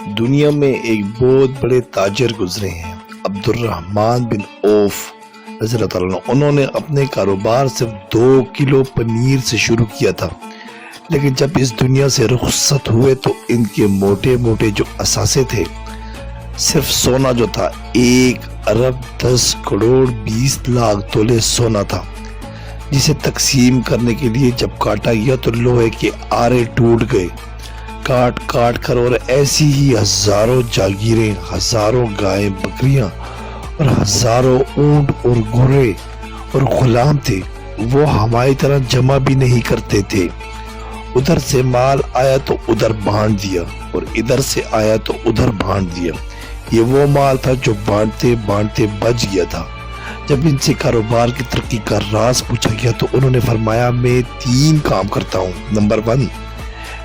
دنیا میں ایک بہت بڑے تاجر گزرے ہیں، عبدالرحمن بن عوف رضی اللہ تعالیٰ عنہ۔ انہوں نے اپنے کاروبار صرف 2 کلو پنیر سے شروع کیا تھا، لیکن جب اس دنیا سے رخصت ہوئے تو ان کے موٹے موٹے جو اثاثے تھے، صرف سونا جو تھا 1 ارب 10 کروڑ 20 لاکھ تولے سونا تھا، جسے تقسیم کرنے کے لیے جب کاٹا گیا تو لوہے کے آرے ٹوٹ گئے۔ کاٹ کاٹ کر، اور ایسی ہی ہزاروں جاگیریں، ہزاروں گائیں بکریاں اور ہزاروں اونٹ اور گھوڑے اور غلام تھے، وہ ہماری طرح جمع بھی نہیں کرتے تھے۔ ادھر سے مال آیا تو ادھر بانٹ دیا، اور ادھر سے آیا تو ادھر بانٹ دیا۔ یہ وہ مال تھا جو بانٹتے بانٹتے بچ گیا تھا۔ جب ان سے کاروبار کی ترقی کا راز پوچھا گیا تو انہوں نے فرمایا، میں 3 کام کرتا ہوں۔ نمبر 1،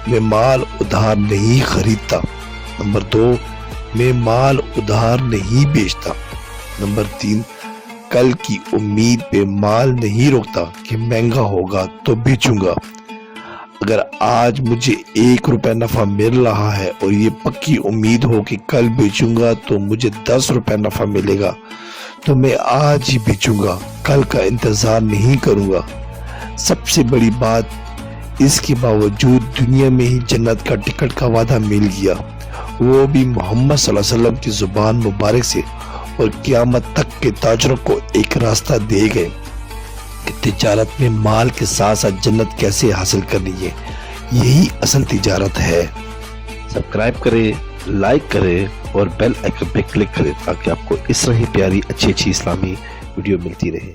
میں مال ادھار نہیں خریدتا۔ نمبر 2، میں مال ادھار نہیں بیچتا۔ نمبر 3، کل کی امید پہ مال نہیں روکتا کہ مہنگا ہوگا تو بیچوں گا۔ اگر آج مجھے 1 روپے نفع مل رہا ہے اور یہ پکی امید ہو کہ کل بیچوں گا تو مجھے 10 روپے نفع ملے گا، تو میں آج ہی بیچوں گا، کل کا انتظار نہیں کروں گا۔ سب سے بڑی بات، اس کے باوجود دنیا میں ہی جنت کا ٹکٹ کا وعدہ مل گیا، وہ بھی محمد صلی اللہ علیہ وسلم کی زبان مبارک سے، اور قیامت تک کے تاجروں کو ایک راستہ دے گئے کہ تجارت میں مال کے ساتھ ساتھ جنت کیسے حاصل کرنی ہے۔ یہی اصل تجارت ہے۔ سبسکرائب کریں، لائک کریں اور بیل آئیکن پہ کلک کریں تاکہ آپ کو اس طرح ہی پیاری اچھی اسلامی ویڈیو ملتی رہے۔